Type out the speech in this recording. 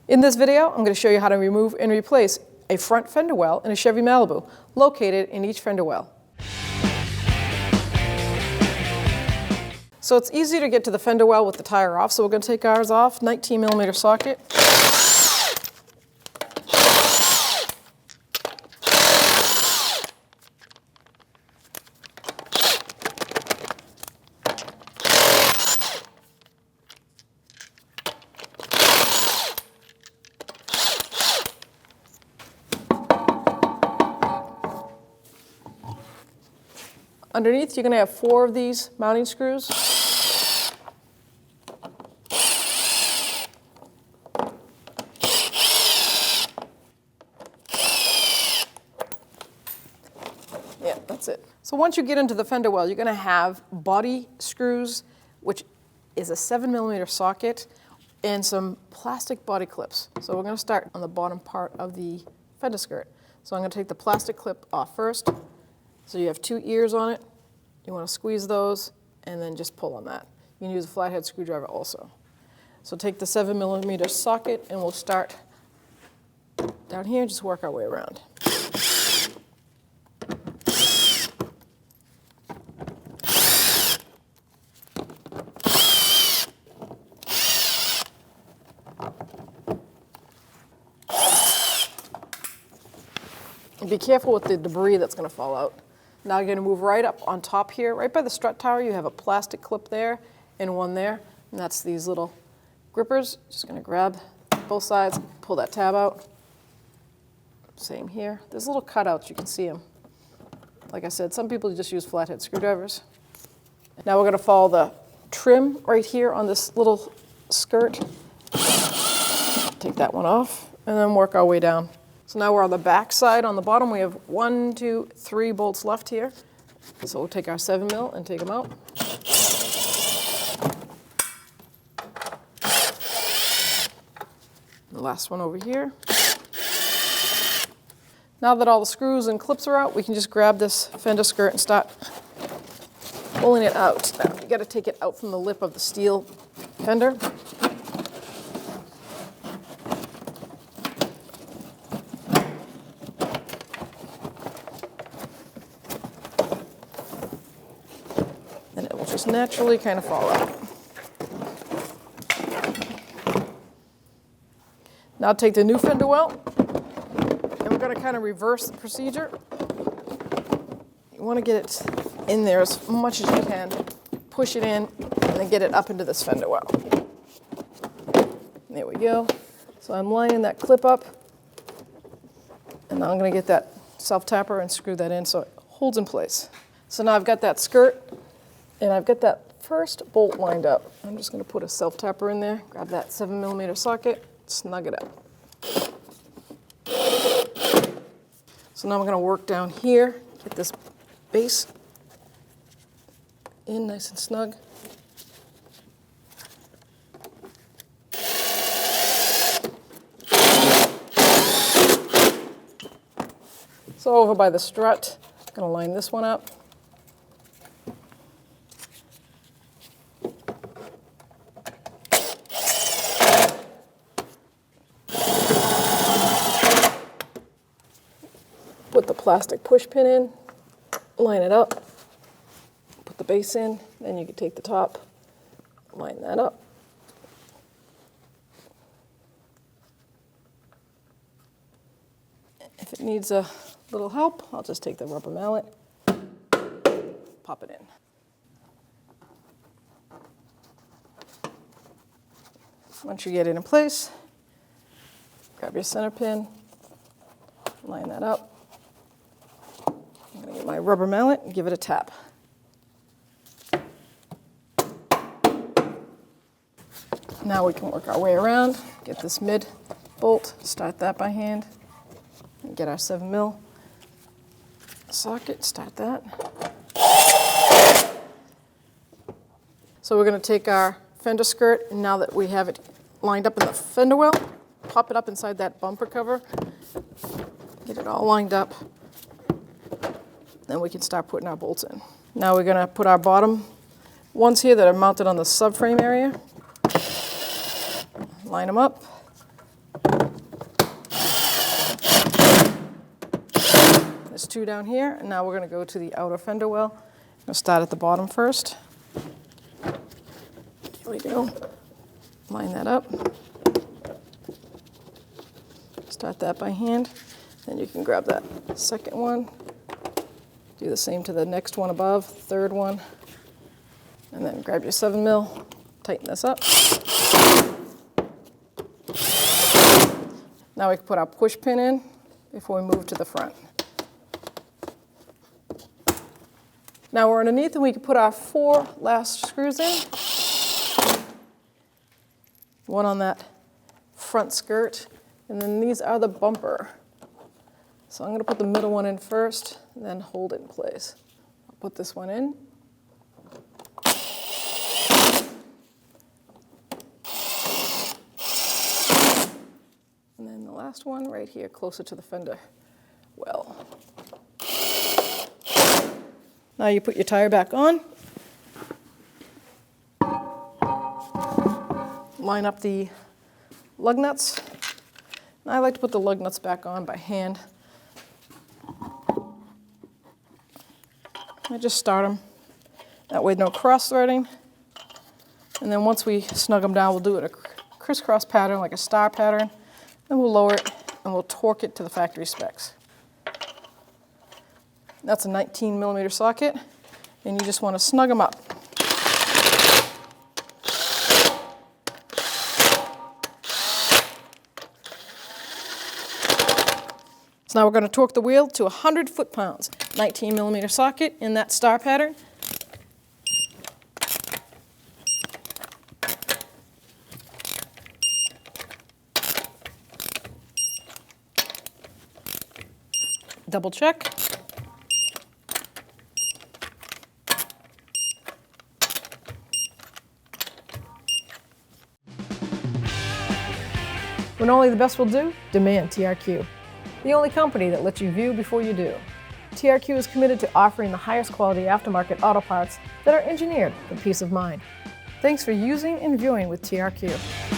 In this video, I'm going to show you how to remove and replace a front fender well in a Chevy Malibu, located in each fender well. So it's easy to get to the fender well with the tire off, so we're going to take ours off, 19mm socket. Underneath, you're going to have 4 of these mounting screws. Yeah, that's it. So once you get into the fender well, you're going to have body screws, which is a 7mm socket, and some plastic body clips. So we're going to start on the bottom part of the fender skirt. So I'm going to take the plastic clip off first. So you have 2 ears on it. You want to squeeze those and then just pull on that. You can use a flathead screwdriver also. So take the 7mm socket and we'll start down here and just work our way around. And be careful with the debris that's going to fall out. Now you're going to move right up on top here, right by the strut tower. You have a plastic clip there and one there, and that's these little grippers. Just going to grab both sides, pull that tab out. Same here. There's little cutouts, you can see them. Like I said, some people just use flathead screwdrivers. Now we're going to follow the trim right here on this little skirt. Take that one off and then work our way down. So now we're on the back side. On the bottom we have 1, 2, 3 bolts left here. So we'll take our 7mm and take them out. The last one over here. Now that all the screws and clips are out, we can just grab this fender skirt and start pulling it out. Now you got to take it out from the lip of the steel fender. And it will just naturally kind of fall out. Now take the new fender well, and we're going to kind of reverse the procedure. You want to get it in there as much as you can. Push it in, and then get it up into this fender well. There we go. So I'm lining that clip up, and now I'm going to get that self-tapper and screw that in so it holds in place. So now I've got that skirt, and I've got that first bolt lined up. I'm just going to put a self-tapper in there, grab that 7mm socket, snug it up. So now I'm going to work down here, get this base in nice and snug. So over by the strut, I'm going to line this one up. Put the plastic push pin in, line it up, put the base in, then you can take the top, line that up. If it needs a little help, I'll just take the rubber mallet, pop it in. Once you get it in place, grab your center pin, line that up. I'm going to get my rubber mallet and give it a tap. Now we can work our way around, get this mid bolt, start that by hand, and get our 7mm socket, start that. So we're going to take our fender skirt, and now that we have it lined up in the fender well, pop it up inside that bumper cover, get it all lined up. Then we can start putting our bolts in. Now we're going to put our bottom ones here that are mounted on the subframe area. Line them up. There's 2 down here, and now we're going to go to the outer fender well. I'm going to start at the bottom first. Here we go. Line that up. Start that by hand. Then you can grab that second one. Do the same to the next one above, third one. And then grab your 7 mil, tighten this up. Now we can put our push pin in before we move to the front. Now we're underneath and we can put our 4 last screws in. One on that front skirt, and then these are the bumper. So I'm going to put the middle one in first, and then hold it in place. I'll put this one in. And then the last one right here, closer to the fender well. Now you put your tire back on. Line up the lug nuts. And I like to put the lug nuts back on by hand. I just start them. That way no cross-threading. And then once we snug them down, we'll do it a crisscross pattern, like a star pattern. Then we'll lower it and we'll torque it to the factory specs. That's a 19 millimeter socket, and you just want to snug them up. So now we're going to torque the wheel to 100 foot-pounds. 19 millimeter socket in that star pattern. Double check. When only the best will do, demand TRQ. The only company that lets you view before you do. TRQ is committed to offering the highest quality aftermarket auto parts that are engineered for peace of mind. Thanks for using and viewing with TRQ.